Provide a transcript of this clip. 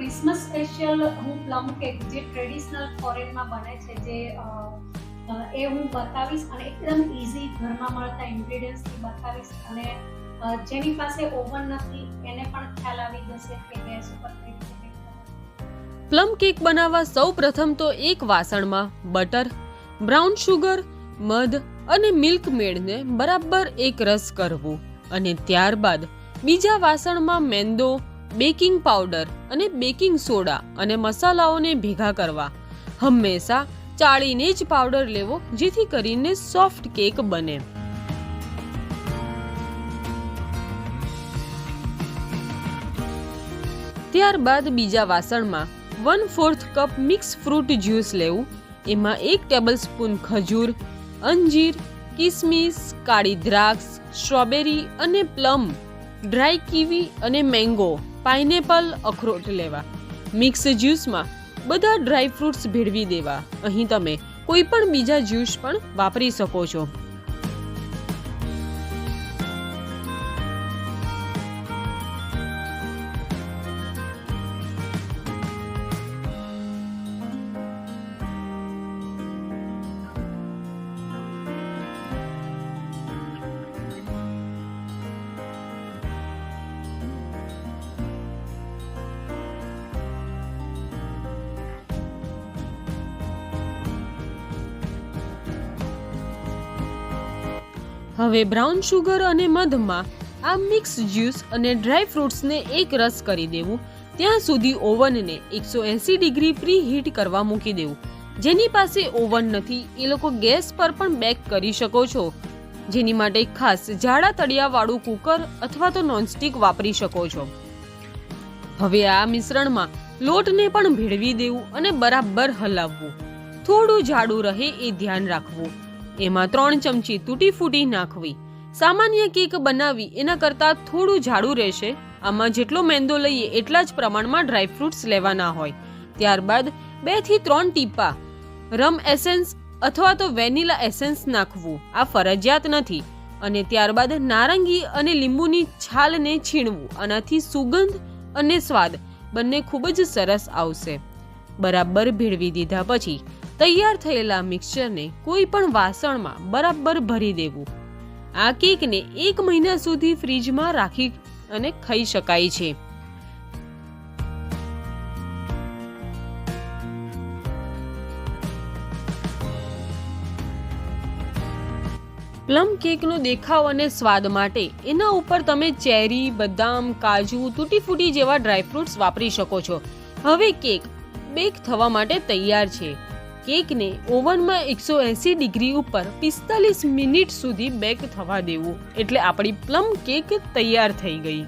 Christmas special હું plum cake જે traditional ફોરેનમાં બને છે જે એ હું બતાવીશ અને એકદમ ઇઝી ઘરમાં મળતા ઇન્ગ્રેડિયન્ટ્સથી બતાવીશ અને જેની પાસે ઓવન નથી એને પણ ખ્યાલ આવી જશે કે ગેસ ઉપર કઈ રીતે પ્લમ કેક બનાવવા સૌ પ્રથમ તો એક વાસણમાં બટર, બ્રાઉન શુગર, મધ અને મિલ્ક મેડને બરાબર એક રસ કરવું અને ત્યારબાદ બીજા વાસણમાં મેંદો, બેકિંગ પાવડર અને બેકિંગ સોડા અને મસાલાઓને ભેગા કરવા. હંમેશા ચાળીને જ પાવડર લેવો જેથી કરીને સોફ્ટ કેક બને. ત્યારબાદ બીજા વાસણમાં 1/4 કપ મિક્સ ફ્રૂટ જ્યુસ લેવું. એમાં 1 ટેબલસ્પૂન ખજૂર, અંજીર, કિસમિસ, કાળી દ્રાક્ષ, સ્ટ્રોબેરી અને પ્લમ, ડ્રાય કીવી અને મેંગો, પાઇનેપલ, અખરોટ લેવા. મિક્સ જ્યુસમાં બધા ડ્રાય ફ્રૂટ્સ ભેળવી દેવા. અહીં તમે કોઈ પણ બીજા જ્યુસ પણ વાપરી શકો છો. હવે બ્રાઉન શુગર અને મધમાં આ મિક્સ જ્યુસ અને ડ્રાય ફ્રૂટ્સને એક રસ કરી દેવું. ત્યાં સુધી ઓવનને 180 ડિગ્રી પ્રી હીટ કરવા મૂકી દેવું. જેની પાસે ઓવન નથી એ લોકો ગેસ પર પણ બેક કરી શકો છો, જેની માટે ખાસ જાડા તળિયાવાળું કુકર અથવા તો નોનસ્ટિક વાપરી શકો છો. હવે આ મિશ્રણમાં લોટને પણ ભેળવી દેવું અને બરાબર હલાવવું. થોડું જાડું રહે એ ધ્યાન રાખવું. એમાં 3 ચમચી તૂટી ફૂટી નાખવી. સામાન્ય કેક બનાવી એના કરતાં થોડું જાડું રહેશે. આમાં જેટલો મેંદો લઈએ એટલા જ પ્રમાણમાં ડ્રાય ફ્રૂટ્સ લેવાના હોય. ત્યારબાદ 2 થી 3 ટીપા રમ એસેન્સ અથવા તો વેનીલા એસેન્સ નાખવું. આ ફરજિયાત નથી. અને ત્યારબાદ નારંગી અને લીંબુની છાલને છીણવું. આનાથી સુગંધ અને સ્વાદ બંને ખૂબ જ સરસ આવશે. બરાબર ભેળવી દીધા પછી તૈયાર થયેલા મિક્સચરને કોઈ પણ વાસણમાં બરાબર ભરી દેવું. આ કેકને 1 મહિના સુધી ફ્રીજમાં રાખી અને ખાઈ શકાય છે. પ્લમ કેકનો દેખાવ અને સ્વાદ માટે એના ઉપર તમે ચેરી, બદામ, કાજુ, તૂટી ફૂટી જેવા ડ્રાયફ્રૂટ્સ વાપરી શકો છો. હવે કેક બેક થવા માટે તૈયાર છે. કેકને ઓવનમાં 180 ડિગ્રી ઉપર 45 મિનિટ સુધી બેક થવા દેવું એટલે આપણી પ્લમ કેક તૈયાર થઈ ગઈ.